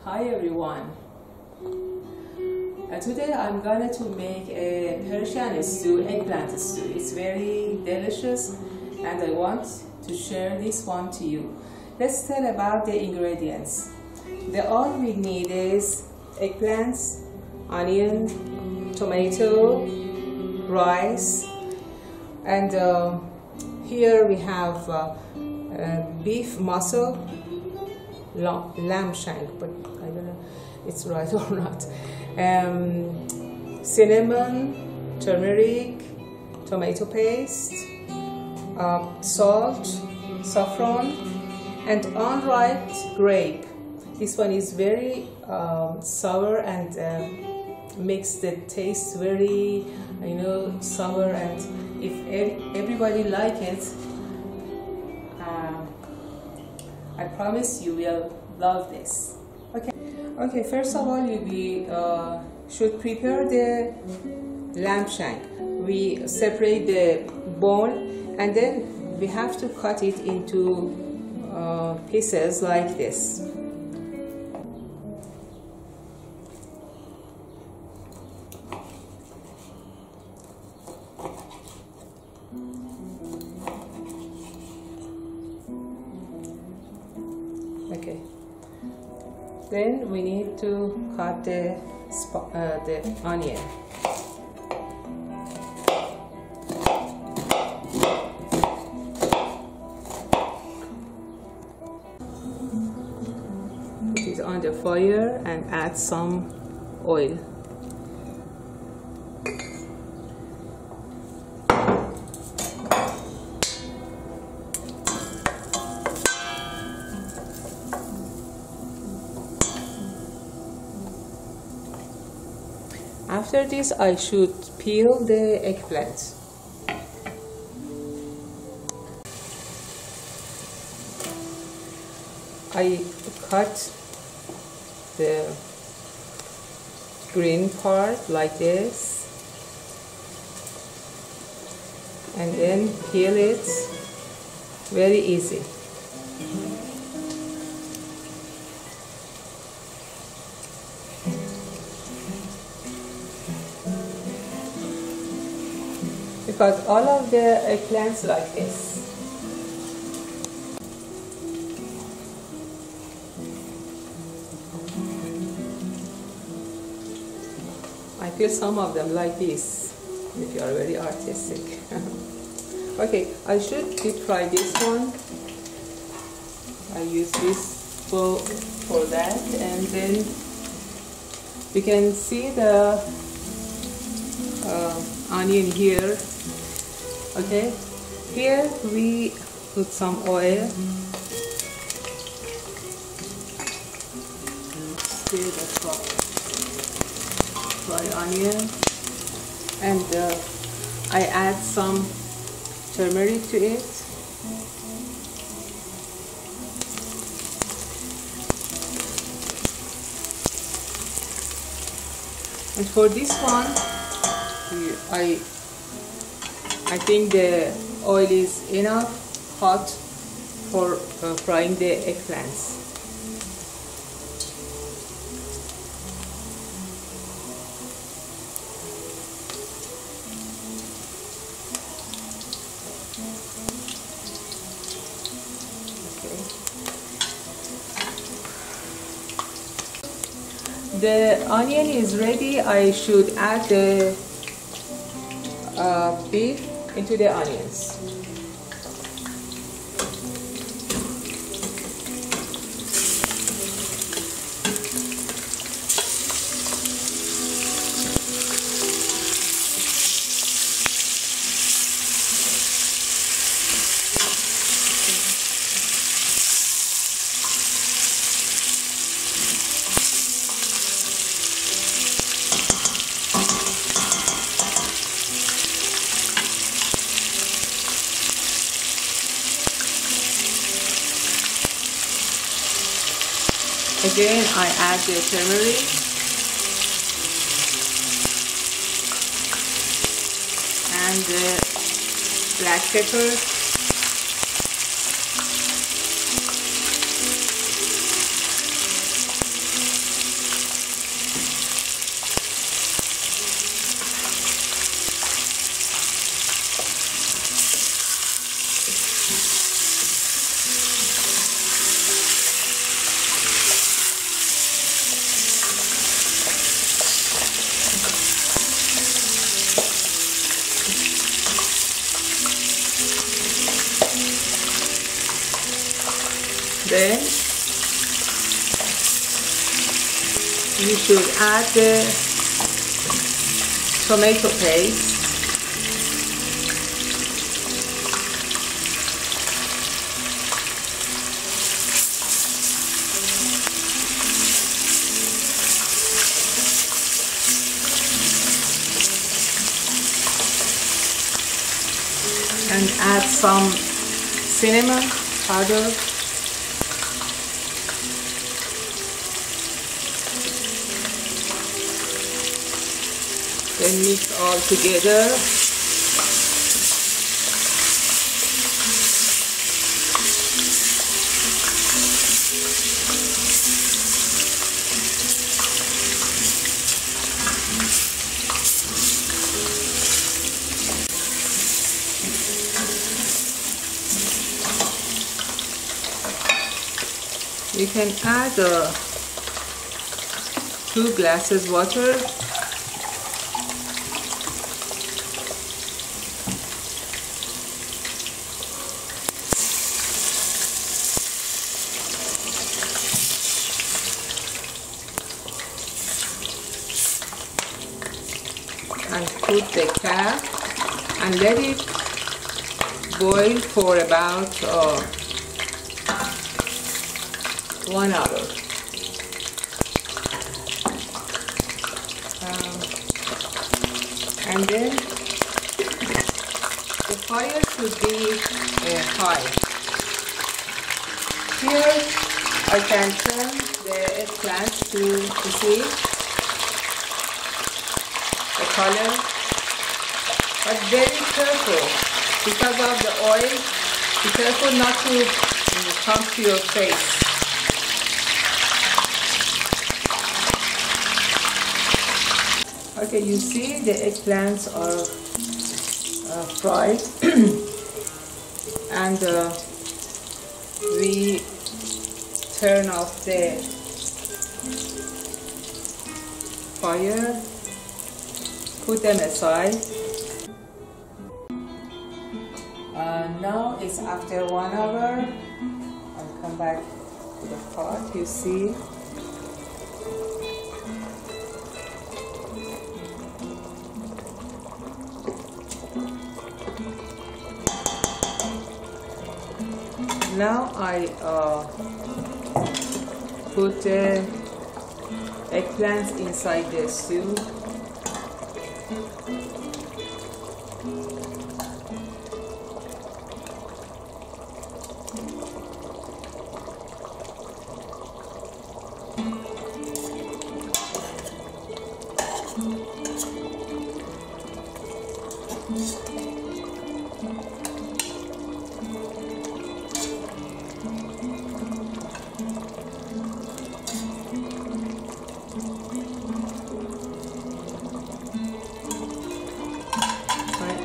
Hi everyone. Today I'm going to make a Persian stew, eggplant stew. It's very delicious and I want to share this one to you. Let's tell about the ingredients. All we need is eggplants, onion, tomato, rice, and here we have beef muscle, lamb shank, but I don't know if it's right or not. Cinnamon, turmeric, tomato paste, salt, saffron, and unripe grape. This one is very sour and makes the taste very, sour. And if everybody like it, I promise you will love this. Okay. First of all, we should prepare the lamb shank. We separate the bone and then we have to cut it into pieces like this. Okay. Then we need to cut the onion. Put it on the fire and add some oil. After this, I should peel the eggplant. I cut the green part like this and then peel it. Very easy. Because all of the eggplants like this. I feel some of them like this, if you are very artistic. Okay, I should deep fry this one. I use this bowl for that, and then you can see the onion here. Okay, here we put some oil. See the fried onion, and I add some turmeric to it. And for this one, I think the oil is enough hot for frying the eggplants. Okay. The onion is ready. I should add the beef into the onions. Again, I add the turmeric and the black pepper. Then you should add the tomato paste. And add some cinnamon powder. Then mix all together. You can add 2 glasses water. And put the cap and let it boil for about 1 hour. And then the fire should be high. Here I can turn the eggplant to see the color, but very careful because of the oil. Be careful not to come to your face. Okay, you see the eggplants are fried and we turn off the fire, put them aside. Now it's after 1 hour. I'll come back to the pot, you see. Now I put the eggplants inside the stew.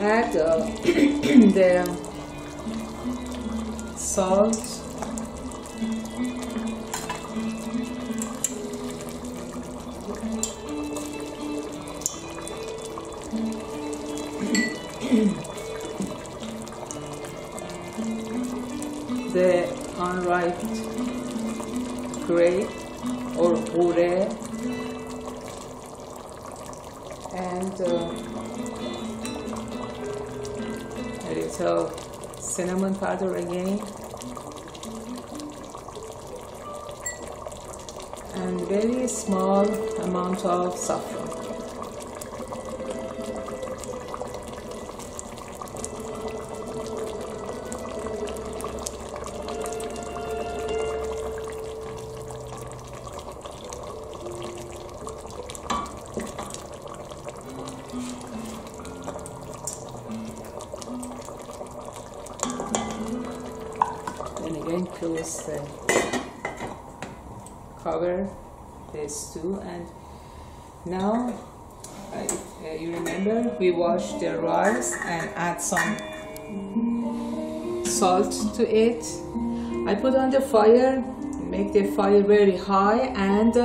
Add the salt, the unripe grape or Ghora, and a little cinnamon powder again, and very small amount of saffron. And again close the cover the stew. And now you remember we wash the rice and add some salt to it. I put on the fire, make the fire very high, and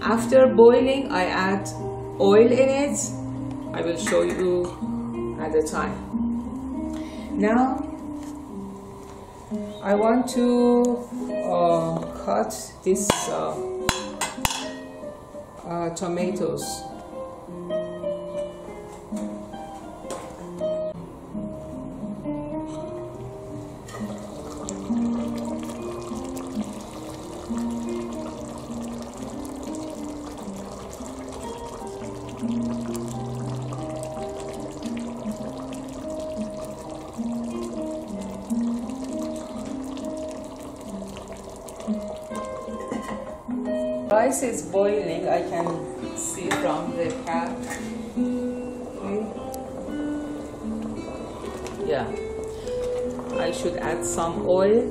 after boiling I add oil in it. I will show you at the time. Now I want to cut these tomatoes. Rice is boiling, I can see from the cap. Okay. Yeah, I should add some oil.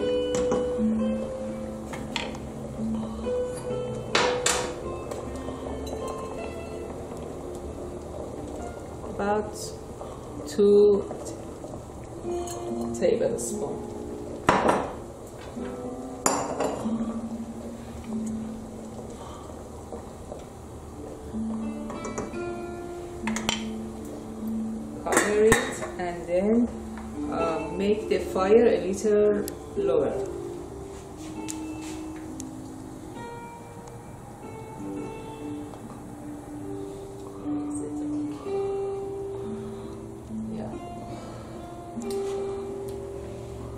About 2 tablespoons. Cover it and then make the fire a little lower. Yeah.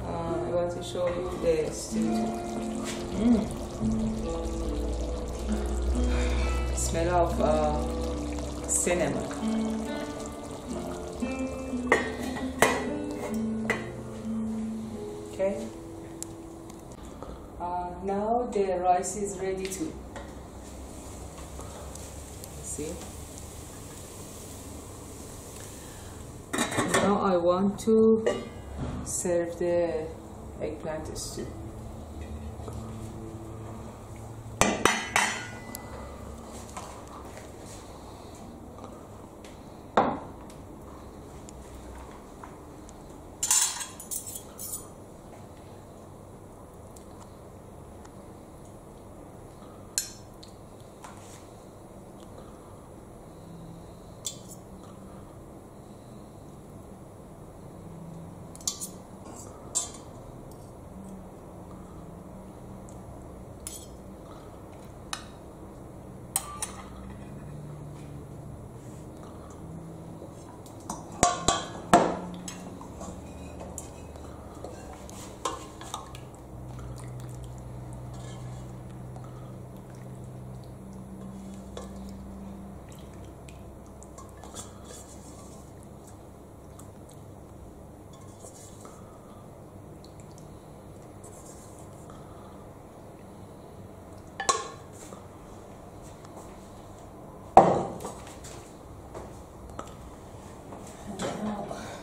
I want to show you the stew. Smell of cinnamon. Okay. Now the rice is ready to see. Now I want to serve the eggplant stew.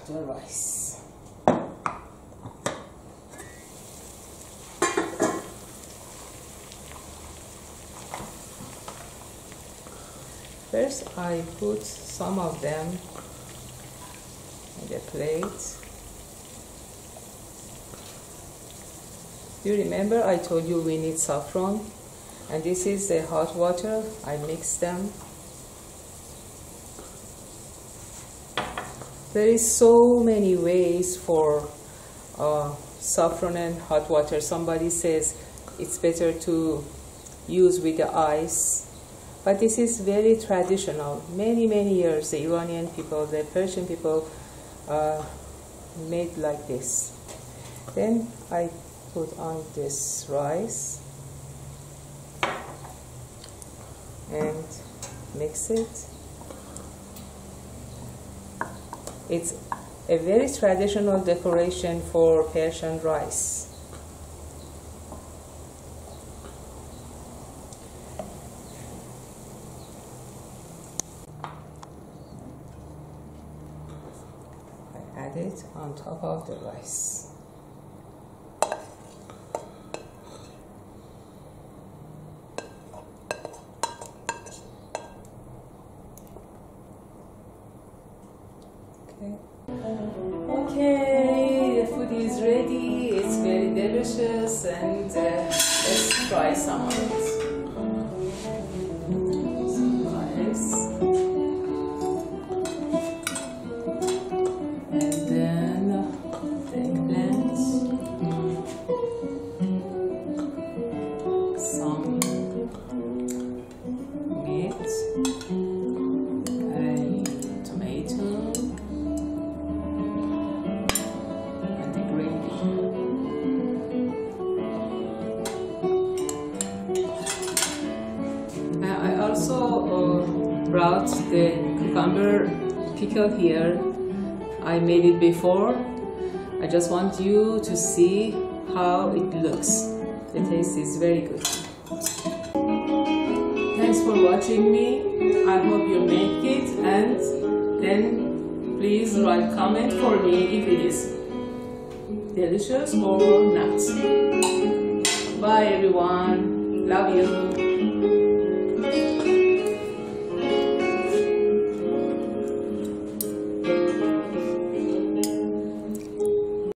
The rice. First I put some of them in the plate. Do you remember I told you we need saffron? And this is the hot water. I mix them. There is so many ways for saffron and hot water. Somebody says it's better to use with the ice, but this is very traditional. Many years the Iranian people, the Persian people made like this. Then I put on this rice and mix it. It's a very traditional decoration for Persian rice. I add it on top of the rice. Okay, the food is ready. It's very delicious, and let's try some of it. Some rice, and then the eggplant. also brought the cucumber pickle here. I made it before. I just want you to see how it looks. The taste is very good. Thanks for watching me. I hope you make it, and then please write a comment for me if it is delicious or not. Bye everyone. Love you.